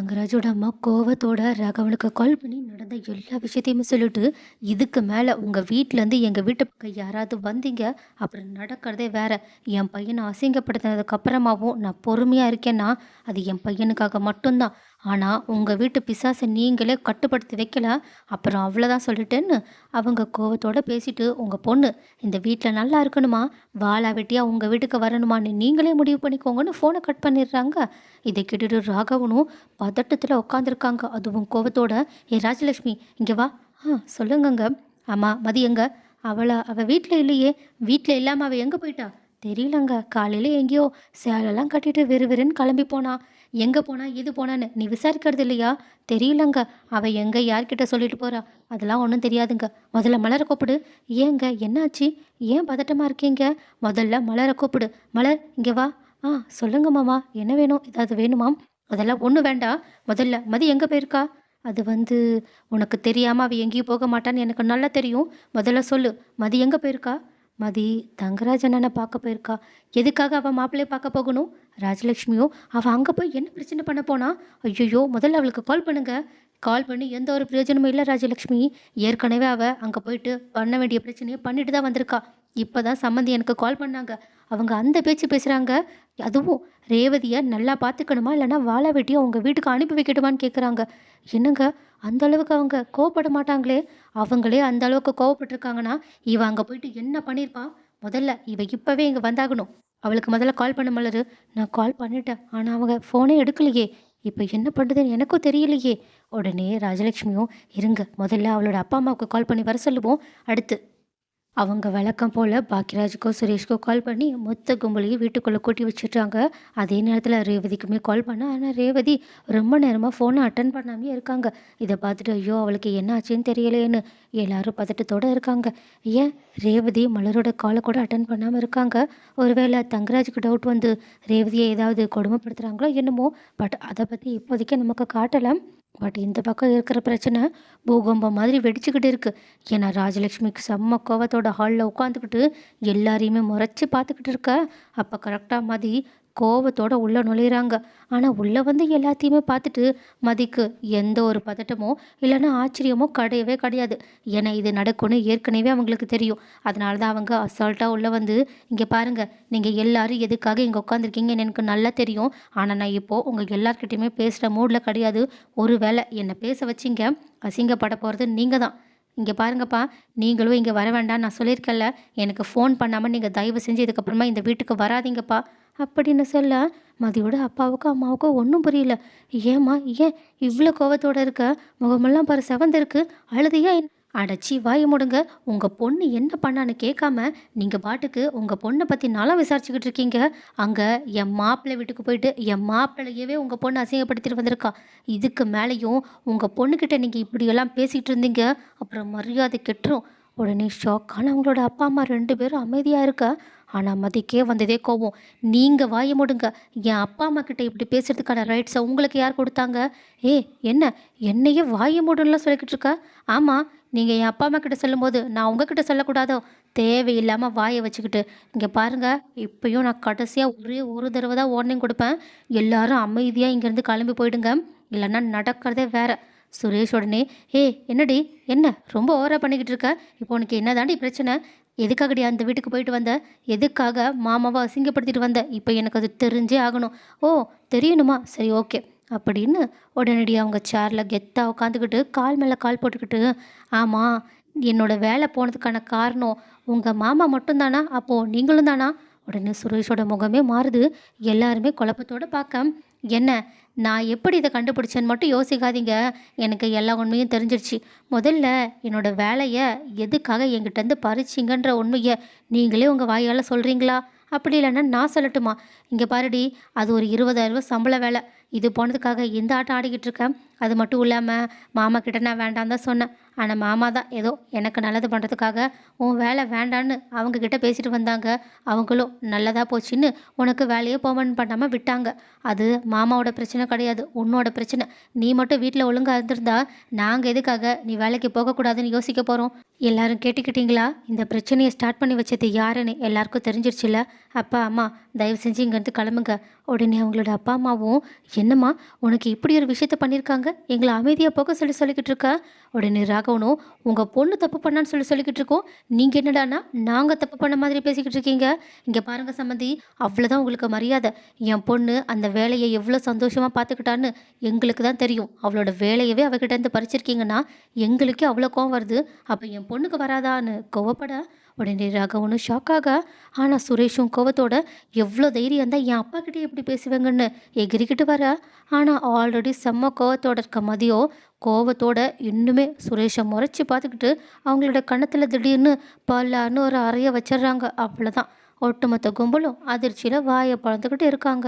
தங்கராஜோட அம்மா கோவத்தோட ராகவனுக்கு கால் பண்ணி நடந்த எல்லா விஷயத்தையுமே சொல்லிட்டு, இதுக்கு மேல உங்க வீட்லேருந்து எங்க வீட்டு பக்கம் யாராவது வந்தீங்க, அப்புறம் நடக்கிறதே வேற. என் பையனை அசிங்கப்படுத்தினதுக்கு அப்புறமாவும் நான் பொறுமையா இருக்கேன்னா, அது என் பையனுக்காக மட்டும்தான். ஆனா உங்க வீட்டு பிசாசை நீங்களே கட்டுப்படுத்தி வைக்கல, அப்புறம் அவ்வளோதான் சொல்லிட்டேன்னு அவங்க கோவத்தோட பேசிட்டு, உங்க பொண்ணு இந்த வீட்டில் நல்லா இருக்கணுமா, வாளா வெட்டியா உங்க வீட்டுக்கு வரணுமான்னு நீங்களே முடிவு பண்ணிக்கோங்கன்னு ஃபோனை கட் பண்ணிடுறாங்க. இதை கேட்டுட்டு ராகவனும் பதட்டத்துல உட்காந்துருக்காங்க. அதுவும் கோவத்தோட, "ஏ ராஜலட்சுமி இங்க வா." சொல்லுங்கங்க." "ஆமா மதி எங்க?" அவ வீட்ல இல்லையே." "வீட்ல இல்லாம அவ எங்க போயிட்டா?" "தெரியலங்க. காலையில எங்கேயோ சேலெல்லாம் கட்டிட்டு விறுவிறுன்னு கிளம்பி போனா. எங்க போனா எது போனான்னு நீ விசாரிக்கிறது இல்லையா?" "தெரியலங்க. அவ எங்க யார்கிட்ட சொல்லிட்டு போறா, அதெல்லாம் ஒன்றும் தெரியாதுங்க. முதல்ல மலரை கூப்பிடு." "ஏங்க என்னாச்சு? ஏன் பதட்டமா இருக்கீங்க? முதல்ல மலரை கூப்பிடு. மலர் இங்க வா." சொல்லுங்க மாமா. என்ன வேணும்? ஏதாவது வேணுமா?" "அதெல்லாம் ஒண்ணும் வேண்டாம். முதல்ல மதி எங்க போயிருக்கா?" "அது வந்து உனக்கு தெரியாம அவ எங்கேயும் போக மாட்டான்னு எனக்கு நல்லா தெரியும். முதல்ல சொல்லு. மதி எங்க போயிருக்கா?" "மதி தங்கராஜ் அண்ணன பார்க்க போயிருக்கா." "எதுக்காக அவ மாப்பிள்ளைய பார்க்க போகணும்?" ராஜலட்சுமியும், "அவ அங்க போய் என்ன பிரச்சனை பண்ண போனா?" "ஐயய்யோ! முதல்ல அவளுக்கு கால் பண்ணுங்க." "கால் பண்ணி எந்த ஒரு பிரயோஜனமும் இல்ல ராஜலட்சுமி. ஏற்கனவே அவ அங்க போயிட்டு பண்ண வேண்டிய பிரச்சனைய பண்ணிட்டு தான் வந்திருக்கா. இப்பதான் சம்மந்தி எனக்கு கால் பண்ணாங்க. அவங்க அந்த பேச்சு பேசுறாங்க. அதுவும் ரேவதிய நல்லா பார்த்துக்கணுமா? இல்லன்னா வாள வெட்டி உங்க வீட்டுக்கு அனுப்பி வைக்கட்டுமான்னு கேட்குறாங்க. என்னங்க அந்த அளவுக்கு அவங்க கோவப்பட மாட்டாங்களே! அவங்களே அந்த அளவுக்கு கோவப்பட்டுருக்காங்கன்னா, இவ அங்க போயிட்டு என்ன பண்ணியிருப்பா? முதல்ல இவ இப்பவே இங்க வந்தாகணும். அவளுக்கு முதல்ல கால் பண்ணு மலரு." "நான் கால் பண்ணிட்டேன். ஆனா அவங்க ஃபோனே எடுக்கலையே! இப்ப என்ன பண்றதுன்னு எனக்கும் தெரியலையே!" உடனே ராஜலட்சுமியும், "இருங்க முதல்ல அவளோட அப்பா, அம்மாவுக்கு கால் பண்ணி வர சொல்லுவோம். அடுத்து." அவங்க வழக்கம் போல பாக்கியராஜுக்கோ, சுரேஷ்க்கோ கால் பண்ணி மொத்த கும்பலையும் வீட்டுக்குள்ள கூட்டி வச்சுட்டாங்க. அதே நேரத்தில ரேவதிக்குமே கால் பண்ணா, ஆனா ரேவதி ரொம்ப நேரமா ஃபோன அட்டெண்ட் பண்ணாமயே இருக்காங்க. இத பார்த்துட்டு, ஐயோ! அவளுக்கு என்ன ஆச்சுன்னு தெரியலையேன்னு எல்லாரும் பதட்டத்தோட இருக்காங்க. ஏன் ரேவதி மலரோட கால கூட அட்டெண்ட் பண்ணாம இருக்காங்க? ஒருவேளை தங்கராஜுக்கு டவுட் வந்து ரேவதிய ஏதாவது கொடுமைப்படுத்துறாங்களோ என்னமோ! பட் அத பத்தி இப்போதைக்கு நமக்கு காட்டல. பட் இந்த பக்கம் இருக்கிற பிரச்சனை பூகம்பம் மாதிரி வெடிச்சுக்கிட்டு இருக்கு. ஏன்னா ராஜலட்சுமிக்கு செம்ம கோவத்தோட ஹாலில் உட்காந்துக்கிட்டு எல்லாரையுமே முறைச்சி பார்த்துக்கிட்டு இருக்க. அப்போ கரெக்டாக மதி கோவத்தோட உள்ளே நுழையிறாங்க. ஆனால் உள்ளே வந்து எல்லாத்தையுமே பார்த்துட்டு மதிக்கு எந்த ஒரு பதட்டமோ இல்லைன்னா ஆச்சரியமோ கிடையவே கிடையாது. ஏன்னா இது நடக்கும்னு ஏற்கனவே அவங்களுக்கு தெரியும். அதனால தான் அவங்க அசால்ட்டாக உள்ளே வந்து, "இங்கே பாருங்கள், நீங்கள் எல்லாரும் எதுக்காக இங்கே உட்காந்துருக்கீங்கன்னு எனக்கு நல்லா தெரியும். ஆனால் நான் இப்போது உங்கள் எல்லார்கிட்டையுமே பேசுகிற மூடில் கிடையாது. ஒரு வேளை என்னை பேச வச்சிங்க, அசிங்கப்பட போகிறது நீங்கள் தான். இங்கே பாருங்கப்பா, நீங்களும் இங்கே வர வேண்டாம்னு நான் சொல்லியிருக்கேன்ல. எனக்கு ஃபோன் பண்ணாமல் நீங்கள் தயவு செஞ்சு இதுக்கப்புறமா இந்த வீட்டுக்கு வராதீங்கப்பா." அப்படின்னு சொல்ல மதியோட அப்பாவுக்கும் அம்மாவுக்கும் ஒன்றும் புரியல. "ஏம்மா ஏன் இவ்வளோ கோவத்தோட இருக்க? முகமெல்லாம் பாரு செவந்திருக்கு. அழுதியா என்ன?" "அடச்சி வாய மூடுங்க. உங்க பொண்ணு என்ன பண்ணான்னு கேட்காம நீங்க பாட்டுக்கு உங்க பொண்ணை பற்றி நலம் விசாரிச்சுக்கிட்டு இருக்கீங்க. அங்க என் மாப்பிள்ளை வீட்டுக்கு போயிட்டு என் மாப்பிள்ளையவே உங்க பொண்ணு அசிங்கப்படுத்திட்டு வந்திருக்கா. இதுக்கு மேலேயும் உங்க பொண்ணுக்கிட்ட நீங்க இப்படியெல்லாம் பேசிகிட்டு இருந்தீங்க, அப்புறம் மரியாதை கெட்டுரும்." உடனே ஷாக்கான அவங்களோட அப்பா அம்மா 2 பேரும் அமைதியா இருக்க. ஆனா மதிக்கே வந்ததே கோவம். "நீங்க வாய மூடுங்க. என் அப்பா அம்மா கிட்ட இப்படி பேசுறதுக்கான ரைட்ஸை உங்களுக்கு யார் கொடுத்தாங்க?" "ஏய் என்ன என்னையே வாய மூடுன்னுலாம் சொல்லிக்கிட்டு இருக்க?" "ஆமா, நீங்க என் அப்பா அம்மா கிட்ட சொல்லும்போது நான் உங்ககிட்ட சொல்லக்கூடாதோ?" "தேவையில்லாம வாய வச்சுக்கிட்டு. இங்க பாருங்க, இப்பயும் நான் கடைசியா ஒரே ஒரு தடவ தான் வார்னிங் குடுப்பேன். எல்லாரும் அமைதியா இங்கேருந்து கிளம்பி போயிடுங்க. இல்லன்னா நடக்கிறதே வேற." சுரேஷ் உடனே, "ஏய் என்னடி? என்ன ரொம்ப ஓவரா பண்ணிக்கிட்டு இருக்க? இப்போ உனக்கு என்னதாண்டி பிரச்சனை? எதுக்காகடி அந்த வீட்டுக்கு போயிட்டு வந்த? எதுக்காக மாமாவ அசிங்கப்படுத்திட்டு வந்த? இப்போ எனக்கு அது தெரிஞ்சே ஆகணும்." "ஓ! தெரியணுமா? சரி ஓகே." அப்படின்னு உடனடியா அவங்க சேர்ல கெத்தா உட்காந்துக்கிட்டு கால் மேல கால் போட்டுக்கிட்டு, "ஆமா, என்னோட வேலை போனதுக்கான காரணம் உங்க மாமா மட்டும் தானா? அப்போ நீங்களும் தானா?" உடனே சுரேஷோட முகமே மாறுது. எல்லாருமே குழப்பத்தோட பார்க்க, "என்ன நான் எப்படி இத கண்டுபிடிச்சேன்னு மட்டும் யோசிக்காதீங்க. எனக்கு எல்லா உண்மையும் தெரிஞ்சிருச்சு. முதல்ல என்னோட வேலைய எதுக்காக என்கிட்டேருந்து பறிச்சீங்கன்ற உண்மைய நீங்களே உங்க வாயால சொல்றீங்களா? அப்படி இல்லன்னா நான் சொல்லட்டுமா? இங்க பாருடி, அது ஒரு 20,000 சம்பள வேலை. இது போனதுக்காக இந்த ஆட்டம் ஆடிக்கிட்டு இருக்க. அது மட்டும் இல்லாம மாமா கிட்ட நான் வேண்டான்னு தான் சொன்னேன். ஆனா மாமா தான் ஏதோ எனக்கு நல்லது பண்றதுக்காக உன் வேலை வேண்டான்னு அவங்க கிட்ட பேசிட்டு வந்தாங்க. அவங்களும் நல்லதா போச்சுன்னு உனக்கு வேலையே பெர்மனன்ட் பண்ணாம விட்டாங்க. அது மாமாவோட பிரச்சனை கிடையாது. உன்னோட பிரச்சனை. நீ மட்டும் வீட்ல ஒழுங்கா இருந்திருந்தா, நாங்க எதுக்காக நீ வேலைக்கு போகக்கூடாதுன்னு யோசிக்க போறோம். எல்லாரும் கேட்டுக்கிட்டீங்களா? இந்த பிரச்சனைய ஸ்டார்ட் பண்ணி வச்சது யாருன்னு எல்லாருக்கும் தெரிஞ்சிருச்சுல்ல? அப்பா, அம்மா தயவு செஞ்சு இங்கேருந்து கிளம்புங்க. உடனே அவங்களோட அப்பா, அம்மாவும் என்னம்மா உனக்கு இப்படி ஒரு விஷயத்த பண்ணியிருக்காங்க? எங்கள அமைதியா போக சொல்லிக்கிட்டு இருக்க? உடனே ராகவனும் உங்க பொண்ணு தப்பு பண்ணான்னு சொல்லிக்கிட்டு இருக்கோம். நீங்க என்னடான்னா நாங்க தப்பு பண்ண மாதிரி பேசிக்கிட்டு இருக்கீங்க. இங்க பாருங்க சம்மந்தி, அவ்வளோதான் உங்களுக்கு மரியாதை. என் பொண்ணு அந்த வேலைய எவ்வளோ சந்தோஷமா பார்த்துக்கிட்டான்னு எங்களுக்கு தான் தெரியும். அவளோட வேலையவே அவகிட்ட இருந்து பறிச்சிருக்கீங்கன்னா, எங்களுக்கே அவ்வளோ கோவம் வருது. அப்ப என் பொண்ணுக்கு வராதான்னு கோவப்பட, உடனே ராகவனும் ஷாக் ஆக, ஆனா சுரேஷும் கோவத்தோட எவ்வளோ தைரியம் இருந்தா என் அப்பாகிட்டயே இப்படி பேசுவேங்கன்னு எகிறிக்கிட்டு வர, ஆனா ஆல்ரெடி செம்ம கோவத்தோட இருக்க மதியம், கோவத்தோட இன்னுமே சுரேஷை முறைச்சு பார்த்துக்கிட்டு அவங்களோட கன்னத்துல திடீர்னு பல்லான்னு ஒரு அறைய வச்சிடுறாங்க. அவ்வளோதான். ஒட்டுமொத்த கும்பலும் அதிர்ச்சியில வாயை பொளந்துக்கிட்டு இருக்காங்க.